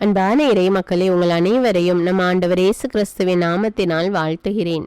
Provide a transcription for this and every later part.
அன்பான இறை மக்களே, உங்கள் அனைவரையும் நம் ஆண்டவர் இயேசு கிறிஸ்துவின் நாமத்தினால் வாழ்த்துகிறேன்.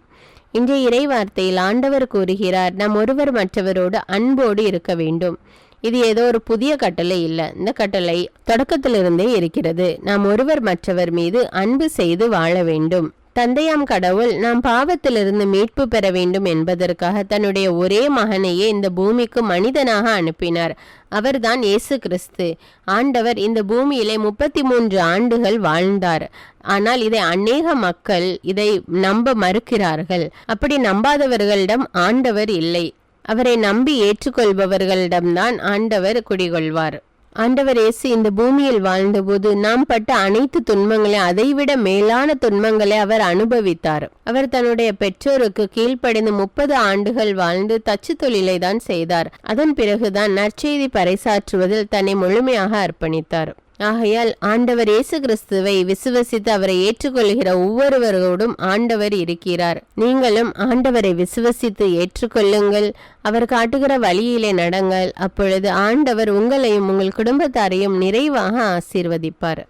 இன்றைய இறை வார்த்தையில் ஆண்டவர் கூறுகிறார், நாம் ஒருவர் மற்றவரோடு அன்போடு இருக்க வேண்டும். இது ஏதோ ஒரு புதிய கட்டளை இல்லை. இந்த கட்டளை தொடக்கத்திலிருந்தே இருக்கிறது. நாம் ஒருவர் மற்றவர் மீது அன்பு செய்து வாழ வேண்டும். தந்தையாம் கடவுள் நாம் பாவத்திலிருந்து மீட்பு பெற வேண்டும் என்பதற்காக தன்னுடைய ஒரே மகனையே இந்த பூமிக்கு மனிதனாக அனுப்பினார். அவர்தான் இயேசு கிறிஸ்து. ஆண்டவர் இந்த பூமியிலே 33 ஆண்டுகள் வாழ்ந்தார். ஆனால் இதை அநேக மக்கள் இதை நம்ப மறுக்கிறார்கள். அப்படி நம்பாதவர்களிடம் ஆண்டவர் இல்லை. அவரை நம்பி ஏற்றுக்கொள்பவர்களிடம்தான் ஆண்டவர் குடிகொள்வார். ஆண்டவர் இயேசு இந்த பூமியில் வாழ்ந்தபோது நாம் பட்ட அனைத்து துன்பங்களை, அதைவிட மேலான துன்பங்களை அவர் அனுபவித்தார். அவர் தன்னுடைய பெற்றோருக்கு கீழ்ப்படிந்து 30 ஆண்டுகள் வாழ்ந்து தச்சு தொழிலை தான் செய்தார். அதன் பிறகுதான் நற்செய்தி பறைசாற்றுவதில் தன்னை முழுமையாக அர்ப்பணித்தார். ஆகையால் ஆண்டவர் இயேசு கிறிஸ்துவை விசுவசித்து அவரை ஏற்றுக்கொள்கிற ஒவ்வொருவரோடும் ஆண்டவர் இருக்கிறார். நீங்களும் ஆண்டவரை விசுவசித்து ஏற்றுக்கொள்ளுங்கள். அவர் காட்டுகிற வழியிலே நடங்கள். அப்பொழுது ஆண்டவர் உங்களையும் உங்கள் குடும்பத்தாரையும் நிறைவாக ஆசீர்வதிப்பார்.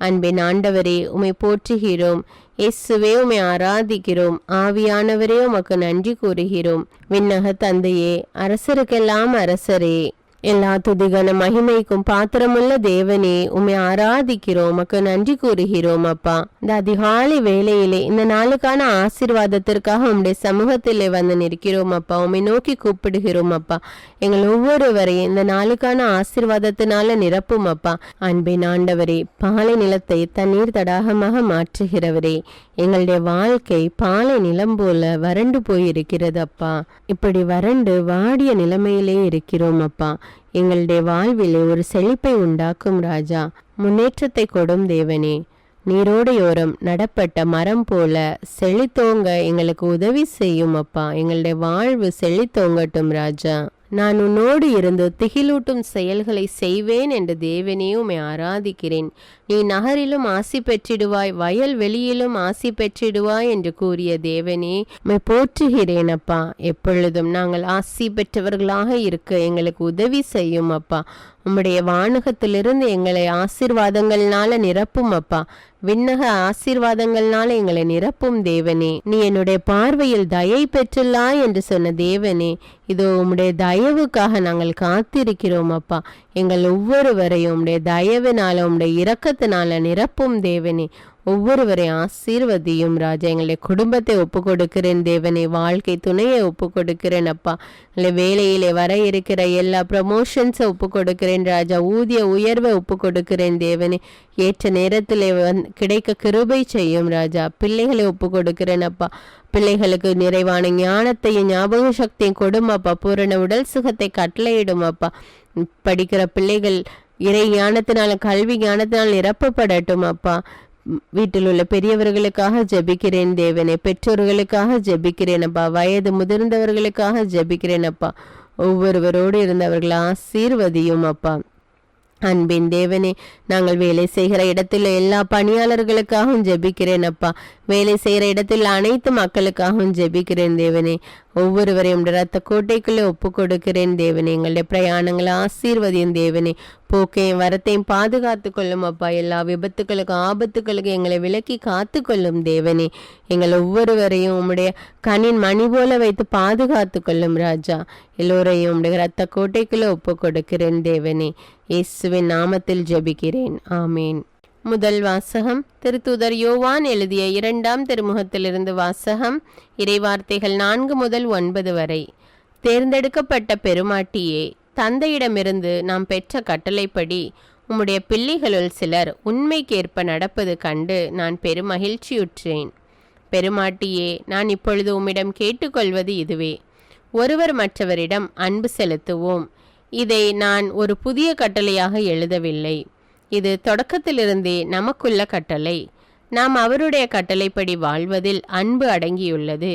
அன்பின் ஆண்டவரே, உம்மை போற்றுகிறோம். இயேசுவே, உம்மை ஆராதிக்கிறோம். ஆவியானவரே, உமக்கு நன்றி கூறுகிறோம். விண்ணக தந்தையே, அரசருக்கெல்லாம் அரசரே, எல்லா துதிகன மகிமைக்கும் பாத்திரமுள்ள தேவனே, உம்மை ஆராதிக்கிறோம். உமக்கு நன்றி கூறுகிறோம். அப்பா, இந்த அதிகாலை வேளையிலே இந்த நாளுக்கான ஆசீர்வாதத்திற்காக உம்முடைய சமூகத்திலே வந்து நிற்கிறோம். அப்பா, உம்மை நோக்கி கூப்பிடுகிறோம். அப்பா, எங்கள் ஒவ்வொருவரையும் இந்த நாளுக்கான ஆசீர்வாதத்தினால நிரப்பும். அப்பா, அன்பின் ஆண்டவரே, பாலை நிலத்தை தண்ணீர் தடாகமாக மாற்றுகிறவரே, எங்களுடைய வாழ்க்கை பாலை நிலம் போல வறண்டு போயிருக்கிறது. அப்பா, இப்படி வறண்டு வாடிய நிலைமையிலே இருக்கிறோம். அப்பா, எங்களுடைய வாழ்விலே ஒரு செழிப்பை உண்டாக்கும் ராஜா, முன்னேற்றத்தை கொடும் தேவனே. நீரோடையோரம் நடப்பட்ட மரம் போல செழித்தோங்க எங்களுக்கு உதவி செய்யும். அப்பா, எங்களுடைய வாழ்வு செழித்தோங்கட்டும் ராஜா. நான் உன்னோடு இருந்து திகிலூட்டும் செயல்களை செய்வேன் என்று தேவனே, உம்மை ஆராதிக்கிறேன். நீ நகரிலும் ஆசி பெற்றிடுவாய், வயல் வெளியிலும் ஆசி பெற்றிடுவாய் என்று கூறிய தேவனே, உம்மை போற்றுகிறேன். அப்பா, எப்பொழுதும் நாங்கள் ஆசி பெற்றவர்களாக இருக்க எங்களுக்கு உதவி செய்யும். அப்பா, உம்முடைய வானகத்திலிருந்து எங்களை ஆசீர்வாதங்கள்னால நிரப்பும். அப்பா, விண்ணக ஆசீர்வாதங்கள்னால எங்களை நிரப்பும் தேவனே. நீ என்னுடைய பார்வையில் தயை பெற்றுள்ளாய் என்று சொன்ன தேவனே, இதோ உம்முடைய தயவுக்காக நாங்கள் காத்திருக்கிறோம். அப்பா, எங்கள் ஒவ்வொருவரையும் உம்முடைய தயவினால, உம்முடைய இரக்கத்தினால நிரப்பும் தேவனே. ஒவ்வொருவரையும் ஆசீர்வதியும் ராஜா. எங்களுடைய குடும்பத்தை ஒப்பு கொடுக்கிறேன் தேவனே. வாழ்க்கை துணையை ஒப்பு கொடுக்கிறேன். அப்பா, எங்களை வேலையிலே வர இருக்கிற எல்லா ப்ரமோஷன்ஸை ஒப்பு கொடுக்கிறேன் ராஜா. ஊதிய உயர்வை ஒப்பு கொடுக்கிறேன் தேவனே. ஏற்ற நேரத்தில் கிடைக்க கிருபை செய்யும் ராஜா. பிள்ளைகளை ஒப்பு கொடுக்கிறேன். அப்பா, பிள்ளைகளுக்கு நிறைவான ஞானத்தையும் ஞாபக சக்தியும் கொடும். அப்பா, பூரண உடல் சுகத்தை கட்டளையிடும். அப்பா, படிக்கிற பிள்ளைகள் இறை ஞானத்தினால, கல்வி ஞானத்தினால் நிரப்பப்படட்டும். அப்பா, வீட்டில் உள்ள பெரியவர்களுக்காக ஜெபிக்கிறேன் தேவனே. பெற்றோர்களுக்காக ஜெபிக்கிறேன் அப்பா. வயது முதிர்ந்தவர்களுக்காக ஜெபிக்கிறேன் அப்பா. ஒவ்வொருவரோடு இருந்தவர்கள் ஆசீர்வதியும் அப்பா. அன்பின் தேவனே, நாங்கள் வேலை செய்கிற இடத்தில் எல்லா பணியாளர்களுக்காகவும் ஜெபிக்கிறேன் அப்பா. வேலை செய்கிற இடத்தில் அனைத்து மக்களுக்காகவும் ஜெபிக்கிறேன் தேவனே. ஒவ்வொருவரையும் ரத்த கோட்டைக்குள்ளே ஒப்பு கொடுக்கிறேன் தேவனே. எங்களுடைய பிரயாணங்களை ஆசீர்வதியும் தேவனே. போக்கையும் வரத்தையும் பாதுகாத்து கொள்ளும் அப்பா. எல்லா விபத்துக்களுக்கும் ஆபத்துக்களுக்கும் எங்களை விலக்கி காத்து கொள்ளும் தேவனே. எங்கள் ஒவ்வொருவரையும் உம்முடைய கண்ணின் மணி போல வைத்து பாதுகாத்து கொள்ளும் ராஜா. எல்லோரையும் உம்முடைய ரத்த கோட்டைக்குள்ளே ஒப்பு கொடுக்கிறேன் தேவனே. இயேசுவின் நாமத்தில் ஜெபிக்கிறேன். ஆமீன். முதல் வாசகம் திருத்தூதர் யோவான் எழுதிய 2ஆம் திருமுகத்திலிருந்து வாசகம். இறைவார்த்தைகள் 4 முதல் 9 வரை. தேர்ந்தெடுக்கப்பட்ட பெருமாட்டியே, தந்தையிடமிருந்து நாம் பெற்ற கட்டளைப்படி உம்முடைய பிள்ளைகளுள் சிலர் உண்மைக்கேற்ப நடப்பது கண்டு நான் பெருமகிழ்ச்சியுற்றேன். பெருமாட்டியே, நான் இப்பொழுது உம்மிடம் கேட்டுக்கொள்வது இதுவே: ஒருவர் மற்றவரிடம் அன்பு செலுத்துவோம். இதை நான் ஒரு புதிய கட்டளையாக எழுதவில்லை. இது தொடக்கத்திலிருந்தே நமக்குள்ள கட்டளை. நாம் அவருடைய கட்டளைப்படி வாழ்வதில் அன்பு அடங்கியுள்ளது.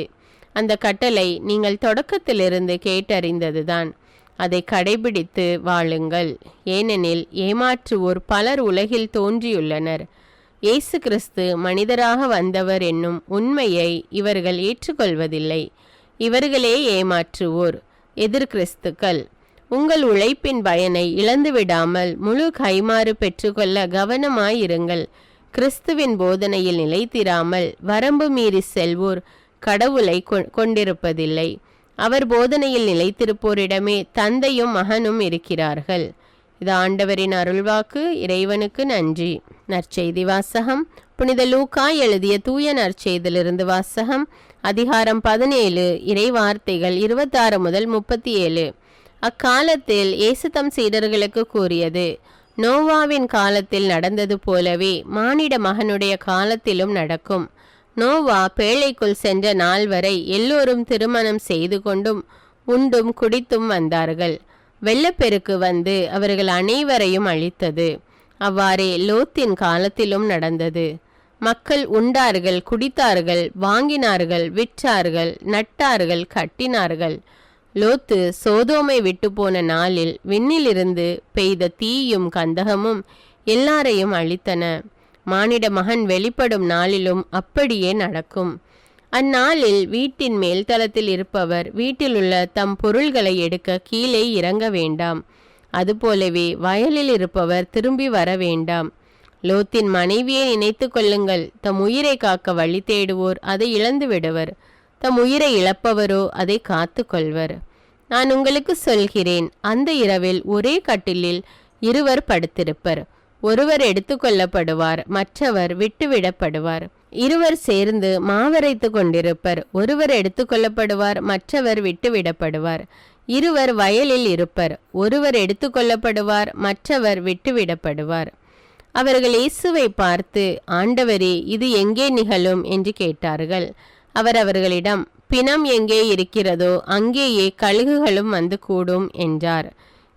அந்த கட்டளை நீங்கள் தொடக்கத்திலிருந்து கேட்டறிந்ததுதான். அதை கடைபிடித்து வாழுங்கள். ஏனெனில் ஏமாற்றுவோர் பலர் உலகில் தோன்றியுள்ளனர். இயேசு கிறிஸ்து மனிதராக வந்தவர் என்னும் உண்மையை இவர்கள் ஏற்றுக்கொள்வதில்லை. இவர்களே ஏமாற்றுவோர், எதிர்கிறிஸ்துக்கள். உங்கள் உழைப்பின் பயனை இழந்துவிடாமல் முழு கைமாறு பெற்றுக்கொள்ள கவனமாயிருங்கள். கிறிஸ்துவின் போதனையில் நிலைத்திராமல் வரம்பு மீறி செல்வோர் கடவுளை கொண்டிருப்பதில்லை. அவர் போதனையில் நிலைத்திருப்போரிடமே தந்தையும் மகனும் இருக்கிறார்கள். இது ஆண்டவரின் அருள்வாக்கு. இறைவனுக்கு நன்றி. நற்செய்தி வாசகம். புனித லூக்கா எழுதிய தூய நற்செய்தியிலிருந்து வாசகம். அதிகாரம் 17, இறை வார்த்தைகள் 26 முதல் 37. அக்காலத்தில் இயேசு தம் சீடர்களுக்கு கூறியது, நோவாவின் காலத்தில் நடந்தது போலவே மானிட மகனுடைய காலத்திலும் நடக்கும். நோவா பேழைக்குள் சென்ற நாள் வரை எல்லோரும் திருமணம் செய்து கொண்டும் உண்டும் குடித்தும் வந்தார்கள். வெள்ளப்பெருக்கு வந்து அவர்கள் அனைவரையும் அழித்தது. அவ்வாறே லோத்தின் காலத்திலும் நடந்தது. மக்கள் உண்டார்கள், குடித்தார்கள், வாங்கினார்கள், விற்றார்கள், நட்டார்கள், கட்டினார்கள். லோத்து சோதோமை விட்டு போன நாளில் விண்ணிலிருந்து பெய்த தீயும் கந்தகமும் எல்லாரையும் அழித்தன. மானிட மகன் வெளிப்படும் நாளிலும் அப்படியே நடக்கும். அந்நாளில் வீட்டின் மேல்தளத்தில் இருப்பவர் வீட்டிலுள்ள தம் பொருள்களை எடுக்க கீழே இறங்க வேண்டாம். அதுபோலவே வயலில் இருப்பவர் திரும்பி வர வேண்டாம். லோத்தின் மனைவியை நினைத்து கொள்ளுங்கள். தம் உயிரை காக்க வழி தேடுவோர் அதை இழந்து விடுவர். தம் உயிரை இழப்பவரோ அதை காத்து கொள்வர். நான் உங்களுக்கு சொல்கிறேன், அந்த இரவில் ஒரே கட்டிலில் இருவர் படுத்திருப்பர். ஒருவர் எடுத்துக்கொள்ளப்படுவார், மற்றவர் விட்டுவிடப்படுவார். இருவர் சேர்ந்து மாவரைத்து கொண்டிருப்பர். ஒருவர் எடுத்துக்கொள்ளப்படுவார், மற்றவர் விட்டுவிடப்படுவார். இருவர் வயலில் இருப்பர். ஒருவர் எடுத்துக்கொள்ளப்படுவார், மற்றவர் விட்டுவிடப்படுவார். அவர்கள் இயேசுவை பார்த்து, ஆண்டவரே, இது எங்கே நிகழும் என்று கேட்டார்கள். அவர் அவர்களிடம், பிணம் எங்கே இருக்கிறதோ அங்கேயே கழுகுகளும் வந்து கூடும் என்றார்.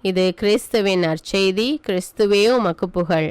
இது கிறிஸ்துவின் நற்செய்தி. கிறிஸ்துவே உமக்கு புகழ்.